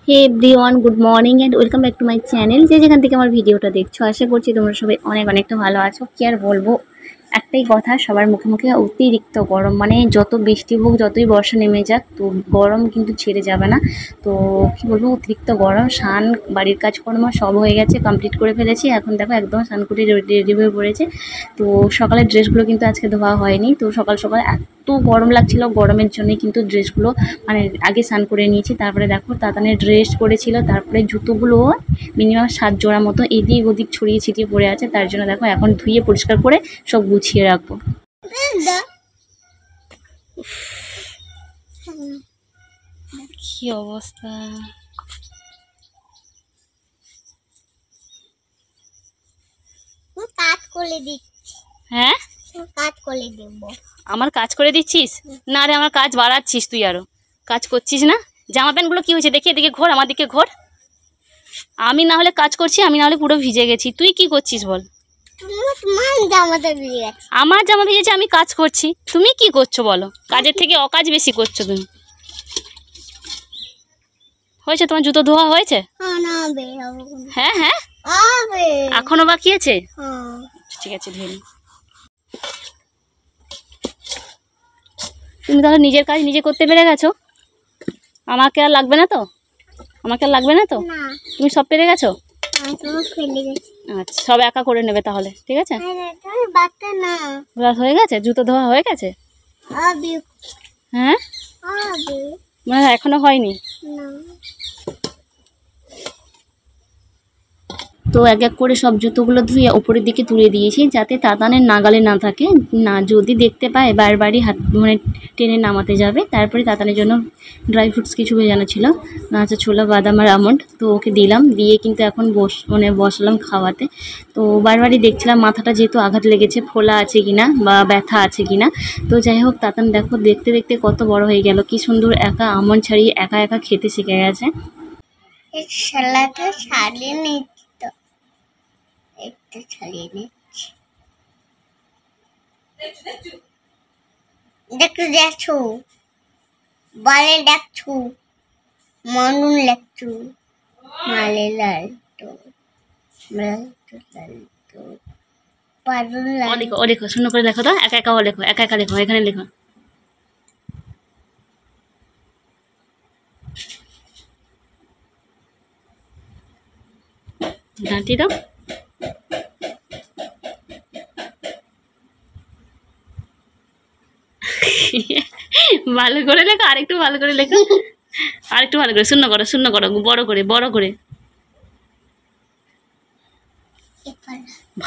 Hey everyone, good morning and welcome back to my channel. যে যেখান থেকে আমার ভিডিওটা দেখছো, আশা করছি তোমরা সবাই অনেকটা ভালো আছো। কি আর বলবো, একটাই কথা, সবার মুখে মুখে অতিরিক্ত গরম। মানে যত বৃষ্টি হোক, যতই বর্ষা নেমে যাক, তো গরম কিন্তু ছেড়ে যাবে না। তো কি বলবো, অতিরিক্ত গরম। স্নান, বাড়ির কাজকর্ম সব হয়ে গেছে, কমপ্লিট করে ফেলেছি। এখন দেখো একদম স্নান করে রেডি হয়ে পড়েছে। তো সকালের ড্রেসগুলো কিন্তু আজকে ধোয়া হয়নি। তো সকাল সকাল এত গরম লাগছিল, গরমের জন্যই কিন্তু ড্রেসগুলো মানে আগে স্নান করে নিয়েছি। তারপরে দেখো তাতানের ড্রেস পরেছিল, তারপরে জুতোগুলো মিনিমাম 7 জোড়া মতো এদিক ওদিক ছড়িয়ে ছিটিয়ে পড়ে আছে। তার জন্য দেখো এখন ধুয়ে পরিষ্কার করে সব গুছিয়ে রাখবো। কি অবস্থা! হ্যাঁ, আমার কাজ করে দিচ্ছিস? না রে, আমার কাজ বাড়াচ্ছিস তুই, আরো কাজ করছিস না। জামা প্যান্টগুলো কি হয়েছে দেখি, এদিকে ঘোর, আমার দিকে ঘোর। আমি না হলে কাজ করছি, আমি না হলে পুরো ভিজে গেছি। তুই কি করছিস বল? আমার জামা ভিজেছে, আমি কাজ করছি। তুমি কি করছো বলো? কাজের থেকে অকাজ বেশি করছো তুমি। হয়েছে তোমার জুতো ধোয়া হয়েছে? হ্যাঁ হ্যাঁ, এখনো বাকি আছে। ঠিক আছে, ধুয়ে নি। তুমি তাহলে নিজের কাজ নিজে করতে পেরে গেছো, আমাকে আর লাগবে না তো? আমাকে আর লাগবে না তো? তুমি সব পেরে গেছো? আচ্ছা, সব একা করে নেবে তাহলে, ঠিক আছে। হয়ে গেছে, জুতো ধোয়া হয়ে গেছে। হ্যাঁ, মানে এখনো হয়নি। তো এক এক করে সব জুতোগুলো ধুয়ে ওপরের দিকে তুলে দিয়েছি, যাতে তাতানের নাগালে না থাকে। না, যদি দেখতে পায় বারবারই হাত মানে টেনে নামাতে যাবে। তারপরে তাতানের জন্য ড্রাই ফ্রুটস কিছু ভেজানো ছিল, নাচা ছোলা, বাদাম আর আমন্ড। তো ওকে দিলাম, দিয়ে কিন্তু এখন বসলাম খাওয়াতে। তো বারবারই দেখছিলাম মাথাটা যেহেতু আঘাত লেগেছে, ফোলা আছে কিনা বা ব্যথা আছে কিনা। তো যাই হোক, তাতান দেখো দেখতে দেখতে কত বড় হয়ে গেল, কি সুন্দর একা আমন্ড ছাড়িয়ে একা একা খেতে শিখে গেছে। একটু ছাড়িয়ে নিচ্ছি। দেখছো বলে, দেখছো মনুন লেখছো মালে লালটো লালটো লালটো পারুন লালটো। ও লেখো, শূন্য করে লেখো তো, একা একা লেখো, একা একা লেখো, এখানে লেখো। ঘাঁটি দাও। ভালো করে লেখো, আরেকটু ভালো করে লেখো, আরেকটু ভালো করে, শূন্য করো, শূন্য করো, বড় করে, বড় করে,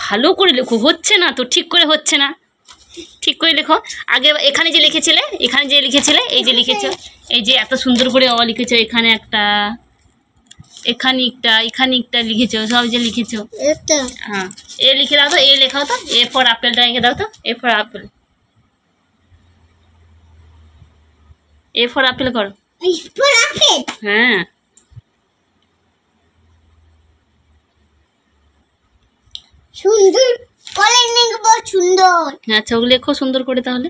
ভালো করে লেখো। হচ্ছে না তো, ঠিক করে হচ্ছে না, ঠিক করে লেখো। আগে এখানে যে লিখেছিলে, এখানে যে লিখেছিলে, এই যে লিখেছো, এই যে এত সুন্দর করে অ লিখেছো, এখানে একটা, এখানে একটা লিখেছো, সব যে লিখেছো। হ্যাঁ, এ লিখে দাও তো, এ লেখাও তো, এ ফর আপেলটা লিখে দাও তো, A for apple, A for apple করো। হ্যাঁ, সুন্দর করে লিখবো, সুন্দর। আচ্ছা, ওগুলো লেখো সুন্দর করে। তাহলে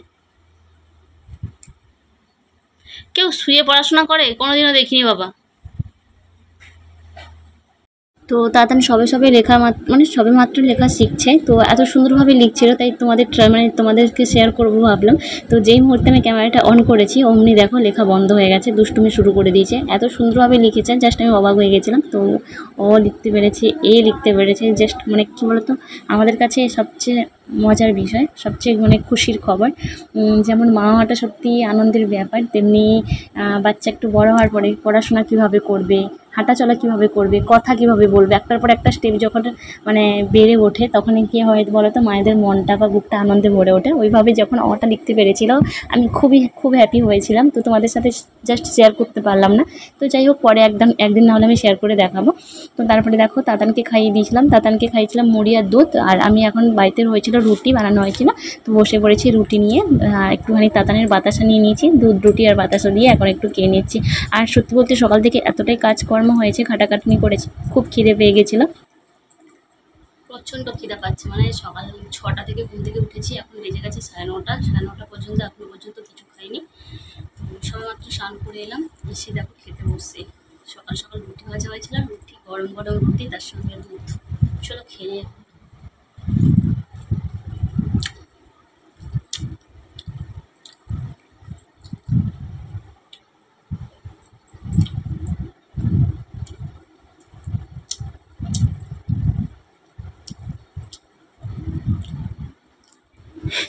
কেউ শুয়ে পড়াশোনা করে? কোনোদিনও দেখিনি বাবা। তো তাড়াতাড়ি সবে লেখা মানে সবে মাত্র লেখা শিখছে। তো এত সুন্দরভাবে লিখছিল, তাই তোমাদেরকে শেয়ার করবো ভাবলাম। তো যেই মুহূর্তে আমি ক্যামেরাটা অন করেছি, অমনি দেখো লেখা বন্ধ হয়ে গেছে, দুষ্টুমি শুরু করে দিয়েছে। এত সুন্দরভাবে লিখেছে, জাস্ট আমি অবাক হয়ে গেছিলাম। তো ও লিখতে পেরেছে, এ লিখতে পেরেছে, জাস্ট মানে কী বলতো, আমাদের কাছে সবচেয়ে মজার বিষয়, সবচেয়ে মানে খুশির খবর। যেমন মা হওয়াটা সত্যি আনন্দের ব্যাপার, তেমনি বাচ্চা একটু বড় হওয়ার পরে পড়াশোনা কীভাবে করবে, হাঁটা চলা কীভাবে করবে, কথা কীভাবে বলবে, একটার পর একটা স্টেপ যখন মানে বেড়ে ওঠে, তখনই কী হয় বলো তো, মায়েদের মনটা বা বুকটা আনন্দে ভরে ওঠে। ওইভাবে যখন অটা লিখতে পেরেছিল, আমি খুব হ্যাপি হয়েছিলাম। তো তোমাদের সাথে জাস্ট শেয়ার করতে পারলাম না। তো যাই হোক, পরে একদিন না হলে আমি শেয়ার করে দেখাবো। তো তারপরে দেখো তাতানকে খাইয়ে দিয়েছিলাম, তাতানকে খাইয়েছিলাম মুড়ি আর দুধ। আর আমি এখন বাড়িতে হয়েছিল রুটি বানানো হয়েছিল, তো বসে পড়েছি রুটি নিয়ে। একটুখানি তাতানের বাতাসা নিয়ে নিয়েছি, দুধ রুটি আর বাতাসা দিয়ে এখন একটু খেয়ে নিচ্ছি। আর সত্যি বলতে সকাল থেকে এতটাই কাজকর্ম হয়েছে, খাটাখাটনি করেছি, খুব খিদে পেয়ে গেছিলো, প্রচণ্ড খিদে পাচ্ছে। মানে সকাল 6টা থেকে ঘুম থেকে উঠেছি, এখন বেজে গেছে 9:30, 9:30 পর্যন্ত এখন পর্যন্ত কিছু খাইনি। তো সবেমাত্র স্নান করে এলাম, এসে দেখো খেতে বসছি। সকাল সকাল রুটি ভাজা হয়েছিল, রুটি গরম গরম রুটি, তার সঙ্গে দুধ। চলো খেয়ে।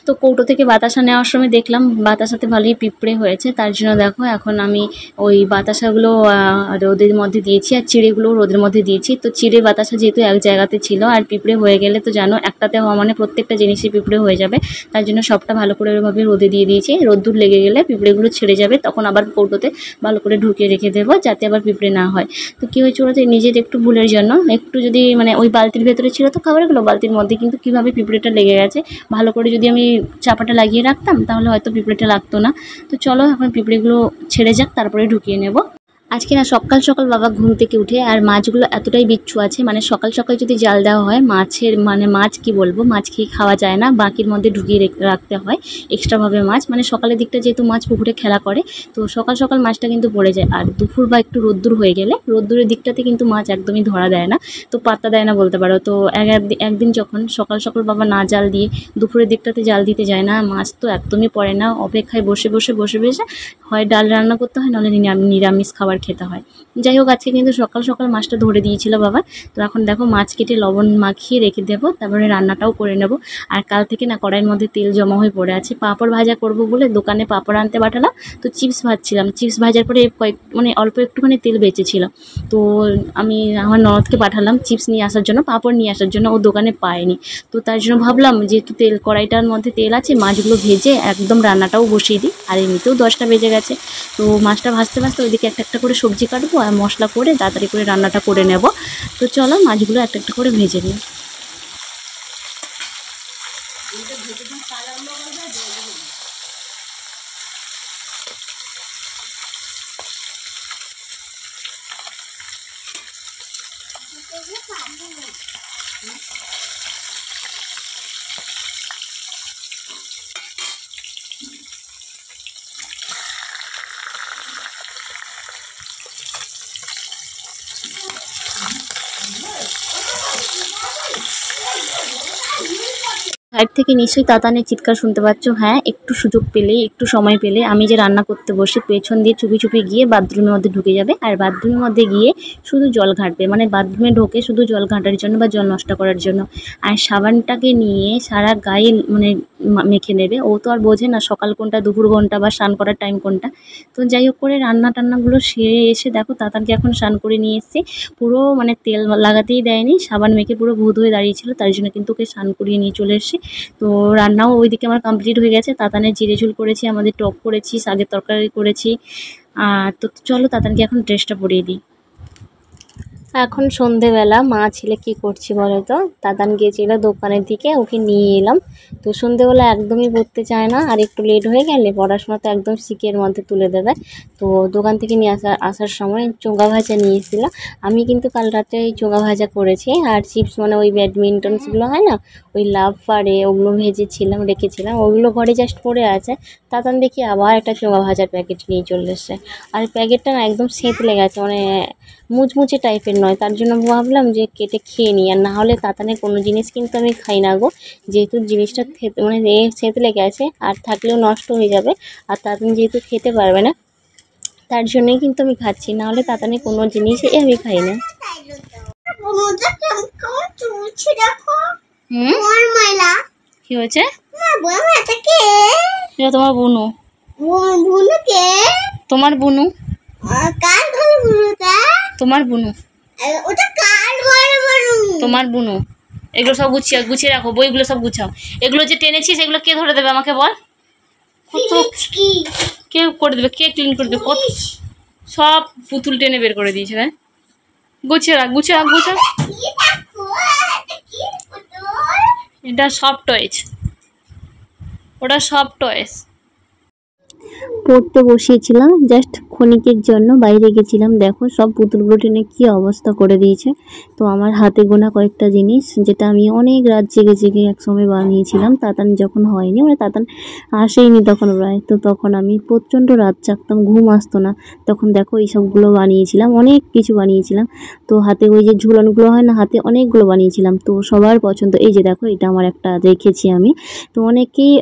তো কৌটো থেকে বাতাসা নেওয়ার সময় দেখলাম বাতাসাতে ভালোই পিঁপড়ে হয়েছে, তার জন্য দেখো এখন আমি ওই বাতাসাগুলো রোদের মধ্যে দিয়েছি আর চিড়েগুলো রোদের মধ্যে দিয়েছি। তো চিড়ে বাতাসা যেহেতু এক জায়গাতে ছিল আর পিঁপড়ে হয়ে গেলে তো জানো একটাতে হওয়া মানে প্রত্যেকটা জিনিসই পিঁপড়ে হয়ে যাবে, তার জন্য সবটা ভালো করে ওইভাবে রোদে দিয়ে দিয়েছি। রোদ্দুর লেগে গেলে পিঁপড়েগুলো ছেড়ে যাবে, তখন আবার কৌটোতে ভালো করে ঢুকিয়ে রেখে দেবো যাতে আবার পিঁপড়ে না হয়। তো কী হয়েছে ওরা নিজের একটু ভুলের জন্য একটু যদি মানে ওই বালতির ভেতরে ছিল তো খাবারগুলো বালতির মধ্যে, কিন্তু কীভাবে পিঁপড়েটা লেগে গেছে। ভালো করে যদি আমি চাপাটা লাগিয়ে রাখতাম তাহলে হয়তো পিঁপড়েটা লাগতো না। তো চলো এখন পিঁপড়েগুলো ছেড়ে যাক, তারপরে ঢুকিয়ে নেব। আজকে না সকাল সকাল বাবা ঘুম থেকে উঠে আর মাছগুলো এতটাই বিচ্ছু আছে, মানে সকাল সকাল যদি জাল দেওয়া হয় মাছের মানে মাছ কি বলবো, মাছ খেয়ে খাওয়া যায় না, বাকির মধ্যে ঢুকিয়ে রাখতে হয় এক্সট্রাভাবে মাছ। মানে সকালের দিকটা যেহেতু মাছ পুকুরে খেলা করে তো সকাল সকাল মাছটা কিন্তু পড়ে যায়, আর দুপুর বা একটু রোদ্দুর হয়ে গেলে রোদ্দুরের দিকটাতে কিন্তু মাছ একদমই ধরা দেয় না, তো পাত্তা দেয় না বলতে পারো। তো একদিন যখন সকাল সকাল বাবা না জাল দিয়ে দুপুরের দিকটাতে জাল দিতে যায় না, মাছ তো একদমই পড়ে না, অপেক্ষায় বসে বসে হয় ডাল রান্না করতে হয়, নাহলে নিরামিষ খাবার খেতে হয়। যাই হোক আজকে কিন্তু সকাল সকাল মাছটা ধরে দিয়েছিল বাবা। তো এখন দেখো মাছ কেটে লবণ মাখিয়ে রেখে দেবো, তারপরে রান্নাটাও করে নেব। আর কাল থেকে না কড়াইয়ের মধ্যে তেল জমা হয়ে পড়ে আছে, পাঁপড় ভাজা করব বলে দোকানে পাঁপড় আনতে পাঠালাম। তো চিপস ভাজছিলাম, চিপস ভাজার পরে মানে অল্প একটুখানি তেল বেঁচেছিল, তো আমি আমার ননদকে পাঠালাম চিপস নিয়ে আসার জন্য, পাঁপড় নিয়ে আসার জন্য, ও দোকানে পায়নি। তো তার জন্য ভাবলাম যেহেতু কড়াইটার মধ্যে তেল আছে মাছগুলো ভেজে একদম রান্নাটাও বসিয়ে দিই, আর এমনিতেও 10টা বেজে গেছে। তো মাছটা ভাজতে ভাজতে ওইদিকে একটা একটা করে সবজি কাটবো আর মশলা করে তাড়াতাড়ি করে রান্নাটা করে নেব। তো চলো মাছগুলো একটা একটা করে ভেজে নিই। সাইড থেকে নিশ্চয়ই তাতানের চিৎকার শুনতে পাচ্ছ। হ্যাঁ, একটু সুযোগ পেলেই একটু সময় পেলে আমি যে রান্না করতে বসে পেছন দিয়ে চুপি চুপি গিয়ে বাথরুমের মধ্যে ঢুকে যাবে, আর বাথরুমের মধ্যে গিয়ে শুধু জল ঘাঁটবে, মানে বাথরুমে ঢোকে শুধু জল ঘাঁটার জন্য বা জল নষ্ট করার জন্য। আর সাবানটাকে নিয়ে সারা গায়ে মানে মেখে নেবে, ও তো আর বোঝে না সকাল কোনটা দুপুর কোনটা বা স্নান করার টাইম কোনটা। তো যাই হোক করে রান্না টান্নাগুলো সেরে এসে দেখো তাতানকে এখন স্নান করে নিয়ে এসেছি, পুরো মানে তেল লাগাতেই দেয়নি, সাবান মেখে পুরো ভূত হয়ে দাঁড়িয়েছিল, তার জন্য কিন্তু ওকে স্নান করিয়ে নিয়ে চলে এসেছি। তো রান্নাও ওইদিকে আমার কমপ্লিট হয়ে গেছে, তাতানের জিরে ঝোল করেছি, আমাদের টক করেছি, শাকের তরকারি করেছি। তো চলো তাতানকে এখন ড্রেসটা পরিয়ে দিই। এখন সন্ধেবেলা মা ছেলে কি করছি বলো তো, দাদান গিয়েছিল দোকানের দিকে, ওকে নিয়ে এলাম। তো সন্ধেবেলা একদমই পড়তে চায় না, আর একটু লেট হয়ে গেলে পড়াশোনা তো একদম শিখের মধ্যে তুলে দেবে। তো দোকান থেকে নিয়ে আসার সময় চোঙা ভাজা নিয়ে এসেছিল। আমি কিন্তু কাল রাতে এই চোঙা ভাজা করেছি, আর চিপস মানে ওই ব্যাডমিন্টনসগুলো হয় না ওই লাভ পারে ওগুলো ভেজেছিলাম রেখেছিলাম, ওগুলো ঘরে জাস্ট পড়ে আছে। তাতান দেখি আবার একটা চোঙা ভাজার প্যাকেট নিয়ে চলে এসছে, আর প্যাকেটটা না একদম সেঁতলে গেছে, মানে মুচমুচে টাইপের নয়, তার জন্য ভাবলাম যে কেটে খেয়ে নিই, আর না হলে তাতানের কোনো জিনিস কিন্তু আমি খাই না গো, যেহেতু জিনিসটা মানে সেঁতলে গেছে আর থাকলেও নষ্ট হয়ে যাবে, আর তাতান যেহেতু খেতে পারবে না তার জন্যই কিন্তু আমি খাচ্ছি, না হলে তাতানের কোনো জিনিসই আমি খাই না। কি হয়েছে? তোমার বুনু। তোমার বুনু। তোমার বুনু। তোমার বুনু। এগুলো সব গুছিয়ে রাখো, বইগুলো সব গুছাও। এগুলো যে টেনেছিস এগুলো কে ধরে দেবে আমাকে বল? কে করে দেবে, কে ক্লিন করে দেবে? কত সব পুতুল টেনে বের করে দিয়েছে। হ্যাঁ গুছিয়ে রাখ, গুছিয়ে রাখ, গুছা। এটা সব টয়েস, ওটা সব টয়েস। পড়তে বসিয়েছিলাম জাস্ট ক্ষণিকের জন্য, বাইরে গেছিলাম। দেখো সব পুতুলগুলো টেনে কী অবস্থা করে দিয়েছে। তো আমার হাতে গোনা কয়েকটা জিনিস যেটা আমি অনেক রাত জেগে জেগে একসময় বানিয়েছিলাম, তাতান যখন হয়নি, মানে তাতান আসেইনি তখন প্রায়, তো তখন আমি প্রচণ্ড রাত জাগতাম, ঘুম আসতো না। তখন দেখো এইসবগুলো বানিয়েছিলাম, অনেক কিছু বানিয়েছিলাম। তো হাতে ওই যে ঝুলনগুলো হয় না, হাতে অনেকগুলো বানিয়েছিলাম। তো সবার পছন্দ। এই যে দেখো এটা আমার একটা রেখেছি আমি। তো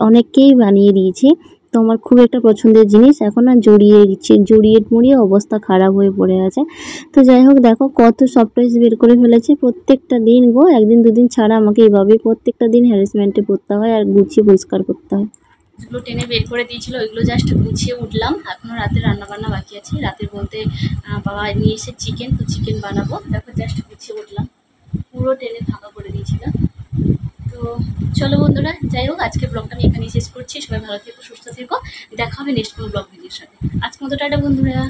অনেককেই বানিয়ে দিয়েছি। তো আমার খুব একটা পছন্দের জিনিস। এখন আর জড়িয়ে মুড়িয়ে অবস্থা খারাপ হয়ে পড়ে আছে। তো যাই হোক দেখো কত সব টয়েস বের করে ফেলেছে। প্রত্যেকটা দিন গো, একদিন দুদিন ছাড়া আমাকে এইভাবে প্রত্যেকটা দিন হ্যারাসমেন্টে পড়তে হয় আর গুছিয়ে পরিষ্কার করতে হয়। এগুলো টেনে বের করে দিয়েছিল, ওইগুলো জাস্ট গুছিয়ে উঠলাম। এখনও রাতে রান্নাবান্না বাকি আছে। রাতের বলতে বাবা নিয়ে এসে চিকেন, তো চিকেন বানাবো। তারপর জাস্ট গুছিয়ে উঠলাম, পুরো টেনে ফাঁকা করে দিয়েছিল। তো চলো বন্ধুরা, যাই হোক আজকে ব্লগটা আমি এখানেই শেষ করছি। সবাই ভালো থেকো, সুস্থ থেকো। দেখা হবে নেক্সট কোনো ব্লগ ভিডিওর সাথে। আজকে মতো টাটা বন্ধুরা।